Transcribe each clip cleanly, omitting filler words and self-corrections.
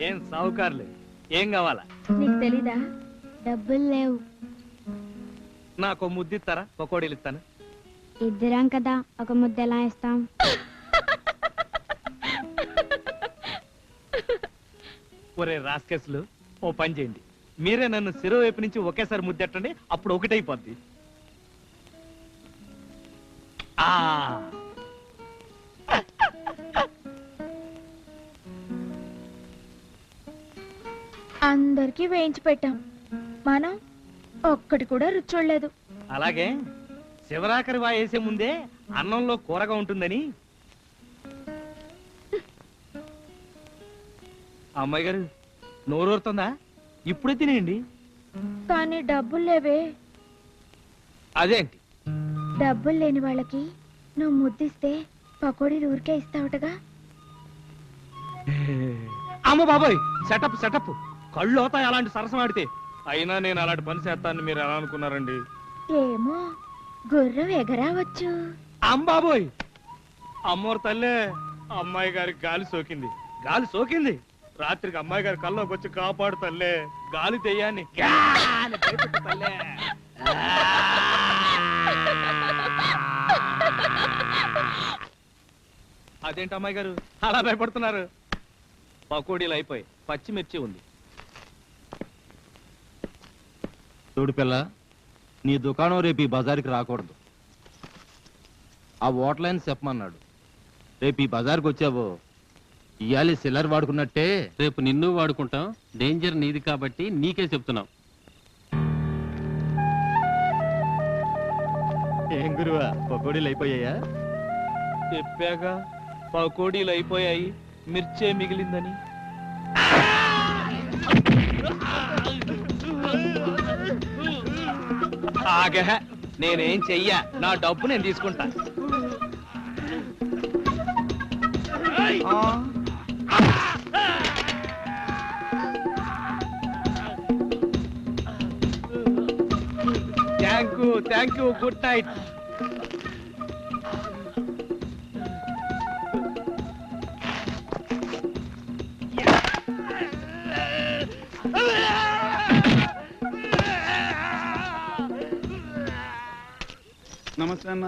ఏం సావుకారులే, ఏం కావాలా? నీకు తెలీదా? డబ్బులు లేవు. నాకు ముద్దిస్తారా? పకోడీలు ఇస్తాను. ఇద్దరం కదా, ఒక ముద్ద ఎలా ఇస్తాం? ఒరే రాస్కెస్లు, ఓ పని చేయండి, మీరే నన్ను సిరో వైపు నుంచి ఒకేసారి ముద్దెట్టండి, అప్పుడు ఒకటైపోద్ది. అందరికి వేయించి పెట్టాం, మనం ఒక్కటి కూడా రుచి చూడలేదు. అలాగే శివరాకరి వాయేసే ముందే అన్నంలో కూరగా ఉంటుందని. అమ్మాయి గారు నోరూరుతుందా? ఇప్పుడే తినేయండి. కానీ డబ్బులు లేవే. అదేంటి? డబ్బులు లేని వాళ్ళకి నువ్వు ముద్దిస్తే పకోడీలు ఊరికే ఇస్తావుటగా. అమ్మ బాబాయ్, సెటప్ సెటప్, కళ్ళు అవుతాయి అలాంటి సరసం ఆడితే. అయినా నేను అలాంటి పని చేస్తానని మీరు ఎలా అనుకున్నారండి? ఏమో, గుర్రం ఎగరావచ్చు. అమ్మాబోయ్, అమ్మోరు తల్లే, అమ్మాయి గారికి గాలి సోకింది, గాలి సోకింది. రాత్రికి అమ్మాయి గారి కల్లోకి వచ్చి కాపాడు తల్లే, గాలి దెయ్యాన్ని తల్లే. అదేంటి అమ్మాయి గారు అలా భయపడుతున్నారు? పకోడీలు అయిపోయి, పచ్చిమిర్చి ఉంది. చూడు పిల్ల, నీ దుకాణం రేపు ఈ బజార్కి రాకూడదు. ఆ ఓట్లైన్ చెప్పమన్నాడు. రేపు ఈ బజార్కి వచ్చావో ఇయాలి సిల్లర్ వాడుకున్నట్టే రేపు నిన్ను వాడుకుంటాం. డేంజర్ నీది కాబట్టి నీకే చెప్తున్నాం. ఏం గురువా, పకోడీలు అయిపోయాయా? చెప్పాగా పకోడీలు అయిపోయాయి, మిర్చే మిగిలిందని. ఆగహ, నేనేం చెయ్యా, నా డబ్బు నేను తీసుకుంటా. Thank you, good night. నమస్తే అన్న.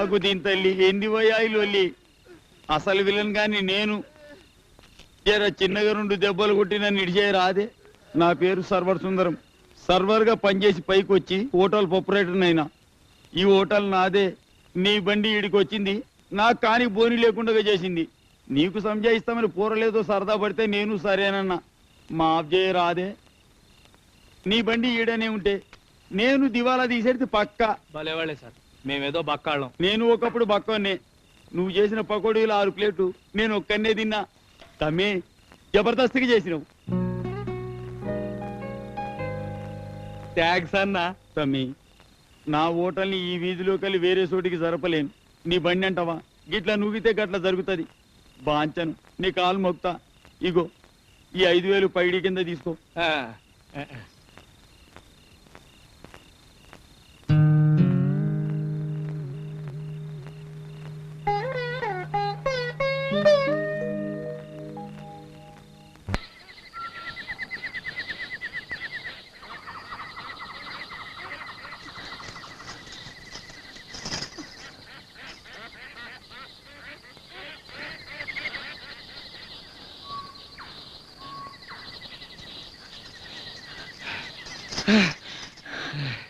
అగు దీని తల్లి ఏంది వయ్యాయిలొల్లి, అసలు విలన్ గాని నేను జర చిన్నగా 2 దెబ్బలు కొట్టి నన్ను ఇడిచేయ రాదే. నా పేరు సర్వర్ సుందరం. సర్వర్ గా పనిచేసి పైకి వచ్చి హోటల్ ఆపరేటర్ అయినా. ఈ హోటల్ నాదే. నీ బండి ఈడికి వచ్చింది, నాకు కాని బోని లేకుండా చేసింది. నీకు సంజాయిస్తామని పూరలేదో సరదా పడితే నేను సరేనన్నా. మా ఆబ్జేయ రాదే. నీ బండి ఈడనే ఉంటే నేను దివాలా తీసేది పక్క. భలేవాళ్లే సార్, మేమేదో బక్కాళ్ళం. నేను ఒకప్పుడు బక్కనే. నువ్వు చేసిన పకోడీలు 6 ప్లేట్లు నేను ఒక్కనే తిన్నా. తమ్మే జబర్దస్తిగా చేసినావు. థ్యాంక్స్ అన్నా. తమ్మి, నా హోటల్ని ఈ వీధిలోకి వెళ్ళి వేరే చోటికి జరపలేను. నీ బండి అంటావా, గిట్లా నువ్వితే గట్ల జరుగుతుంది. బాంచను, నీ కాలు మొక్తా. ఇగో ఈ 5,000 పైడి కింద తీసుకో.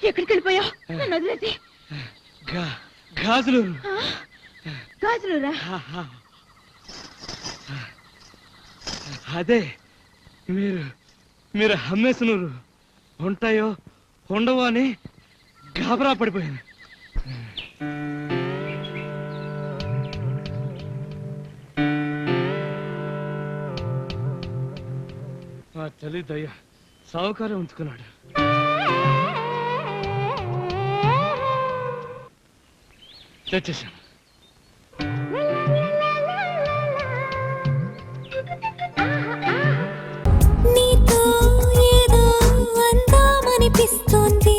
ఎక్కడికి వెళ్ళిపోయావు? నన్ను వదిలేసి. గాజులు. గాజులురా? అదే మీరు అమ్మేసినారు, ఉంటాయో ఉండవో అని గాబరా పడిపోయాను. ఆ తల్లి దయ్య సావుకారం ఉంచుకున్నాడు. తెచ్చేసాను. నీతో ఏదో అందామనిపిస్తోంది.